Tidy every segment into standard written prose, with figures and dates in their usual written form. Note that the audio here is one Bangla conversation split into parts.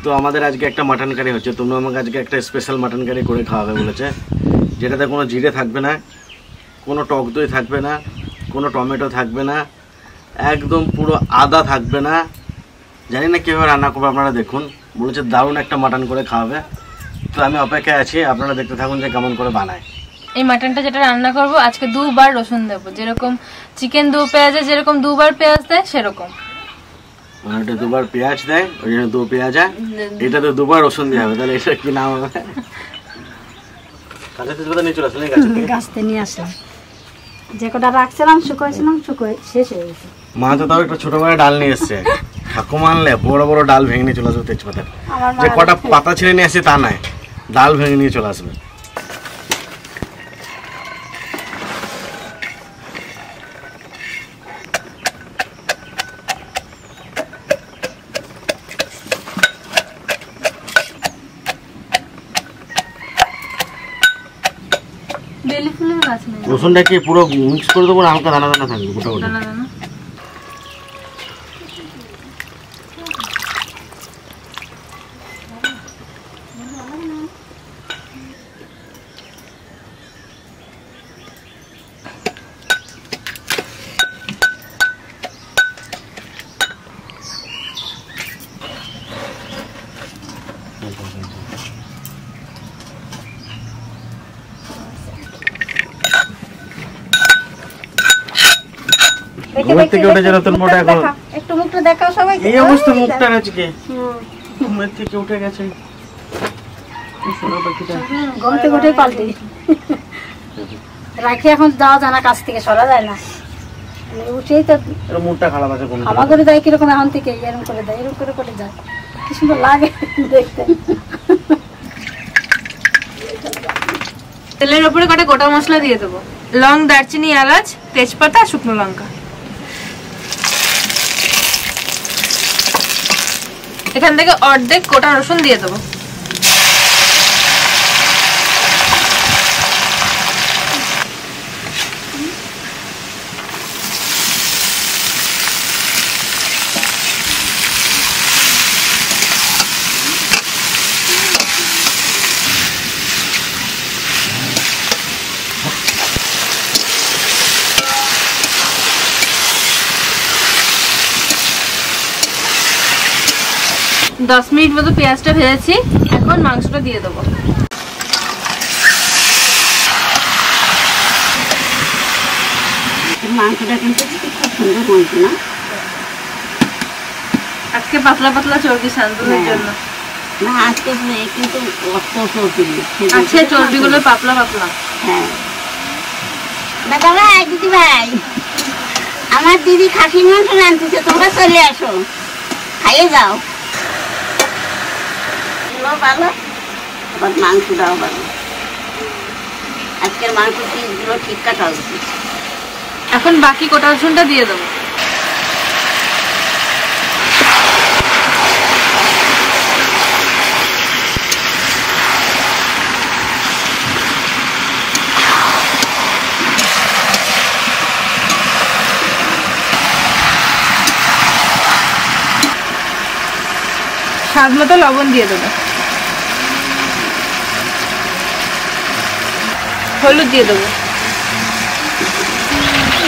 তো আমাদের আজকে একটা মাটন কারি হচ্ছে। তুমি আমাকে আজকে একটা স্পেশাল মাটন কারি করে খাওয়াবে বলেছে, যেটাতে কোনো জিরে থাকবে না, কোনো টক দই থাকবে না, কোনো টমেটো থাকবে না, একদম পুরো আদা থাকবে না। জানি না কীভাবে রান্না করবো, আপনারা দেখুন। বলেছে দারুণ একটা মাটন করে খাওয়াবে। তো আমি অপেক্ষায় আছি, আপনারা দেখতে থাকুন যে কেমন করে বানায়। এই মাটনটা যেটা রান্না করব আজকে দুবার রসুন দেব, যেরকম চিকেন দু পেঁয়াজে যেরকম দুবার পেঁয়াজ দেয় সেরকম। এটা দুবার পেঁয়াজ দেয়, ওই জন্য দু পেঁয়াজ। এটাতে দুবার রসুন দেওয়া হবে, তাহলে এটা কি নাম হবে? কাঁচা তেজপাতা নিয়ে চলে আসলে গাছতে নিয়ে আসলাম, যে কটা রাখছিলাম শুকাইছিলাম, শুকাই শেষ হয়ে গেছে। মা তো তাও একটা ছোট করে ডাল নিয়ে এসছে। ঠাকুমা আনলে বড় বড় ডাল ভেঙে নিয়ে চলে আসবে তেজপাতা। যে কটা পাতা ছিঁড়ে নিয়ে আসছে তা নয়, ডাল ভেঙে নিয়ে চলে আসবে। রসুনটা কি পুরো মিক্স করে দেবো, হালকা দানা দানা থাকবে? গোটা গোটা একটু মুখটা দেখাও সবাই। এই অবস্থা মুখটা আজকে ঘুমের থেকে উঠে গেছে। ঘুম থেকে উঠে পাল্টে রাখি, এখন যাওয়া জানা কাছ থেকে সরা যায় না। উঠেই তো মুখটা খারাপ আছে। ক্ষমা করে দেয় কিরকম, এখন থেকে এরকম করে দেয়, এরকম করে করে যায়। কি সুন্দর লাগে দেখতে। তেলের উপরে কটা গোটা মশলা দিয়ে দেবো, লং, দারচিনি, এলাচ, তেজপাতা, শুকনো লঙ্কা। এখান থেকে অর্ধেক গোটা রসুন দিয়ে দেবো। দশ মিনিট মতো পেঁয়াজটা ভেজেছি, এখন মাংসটা দিয়ে দেবো। মাংসটা কিন্তু খুব সুন্দর মাংস না, আজকে পাতলা পাতলা চর্বি শান্তনের জন্য না, আজকে কিন্তু চর্বি আছে, চর্বিগুলো পাতলা পাতলা। হ্যাঁ দাদা ভাই, দিদি ভাই, আমার দিদি খাসির মাংস রাঁধতেছে, তোমরা চলে আসো, খাইয়ে যাও। ভালো, আবার মাংসটাও ভালো। আজকের মাংস পিসগুলো ঠিক কাটা উচিত। এখন বাকি গোটা রসুনটা দিয়ে দেবো। স্বাদ মতো লবণ দিয়ে দেবো, হলুদ দিয়ে দেবো,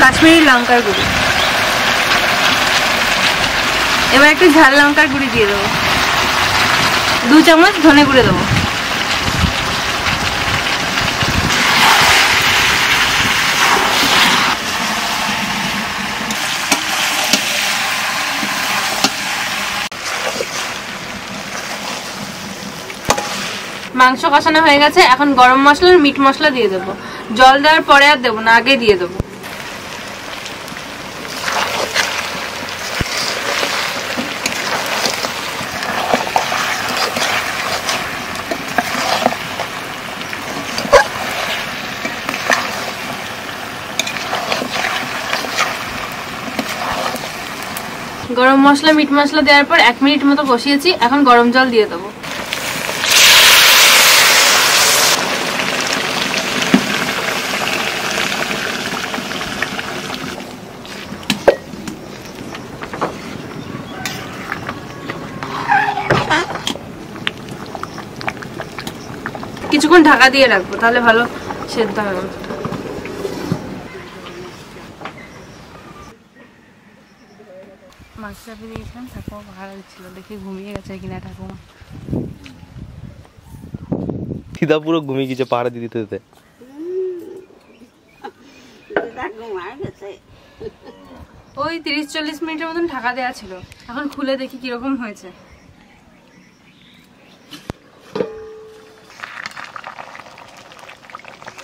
কাশ্মীরি লঙ্কার গুঁড়ি, এবার একটু ঝাল লঙ্কার গুঁড়ি দিয়ে দেবো, 2 চামচ ধনে গুঁড়ে দেবো। মাংস কষানো হয়ে গেছে, এখন গরম মশলা আর মিট মশলা দিয়ে দেবো। জল দেওয়ার পরে আর দেবো না, আগে দিয়ে দেবো। গরম মশলা মিট মশলা দেওয়ার পর 1 মিনিট মতো কষিয়েছি, এখন গরম জল দিয়ে দেবো। কিছুক্ষণ ঢাকা দিয়ে রাখবো, তাহলে ভালো সেদ্ধ হবে। মাছ চাপে দিয়েছিলাম, ঠাকুমা ভাড়া দিচ্ছিল, দেখে ঘুমিয়ে গেছে কিনা ঠাকুমা। দিদা পুরো ঘুমিয়ে গেছে পাহাড়ে দিতে দিতে। ওই 30-40 মিনিটের মতন ঢাকা দেওয়া ছিল, এখন খুলে দেখি কিরকম হয়েছে।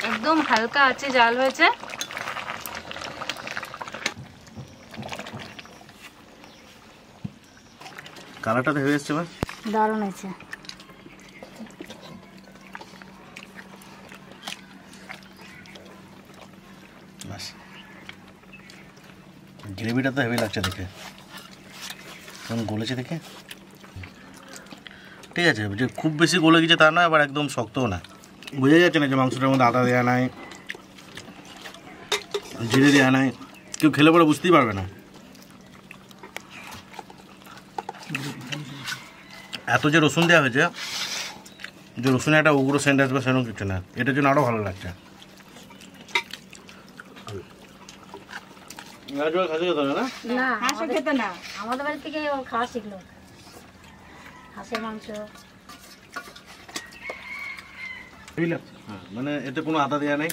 একদম হালকা আছে জাল হয়েছে। কালারটা তো হয়ে এসছে বা দারুণ হয়েছে। বাস, গ্রেভিটা তো হেভি লাগছে দেখে, কেমন গলেছে দেখে। ঠিক আছে, যে খুব বেশি গলে গেছে তা না, আবার একদম শক্তও না। বোঝা যাচ্ছে না যে মাংসটার মধ্যে আদা দেওয়া নাই, জিরে দেওয়া নাই, কেউ খেলে পরে বুঝতেই পারবে না। এত যে রসুন দেওয়া হয়েছে, যে রসুনে একটা উগ্র সেন্ট আসবে সেরকম কিছু না, এটার জন্য আরও ভালো লাগছে। না হাঁস খেতে না, আমাদের বাড়ি থেকে খাওয়া শিখলো হাঁসের মাংস। হ্যাঁ, মানে এতে কোনো আদা দেওয়া নেই,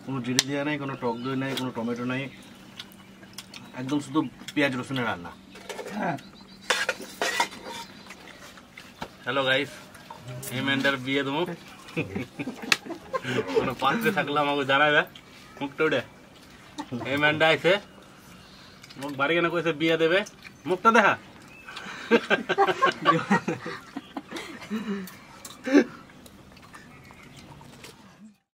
কোনো জিরে দেওয়া নেই, কোনো টক দই নেই, কোনো টমেটো নেই, একদম শুধু পেঁয়াজ রসুনের রান্না। হ্যালো গাইস, এই ম্যান্ডার বিয়ে দেবো, কোনো পাত্রে থাকলে আমাকে জানাবে, মুখটা উঠে এই ম্যান্ডা আছে মুখ বাড়ি কেন কইছে বিয়ে দেবে, মুখটা দেখা।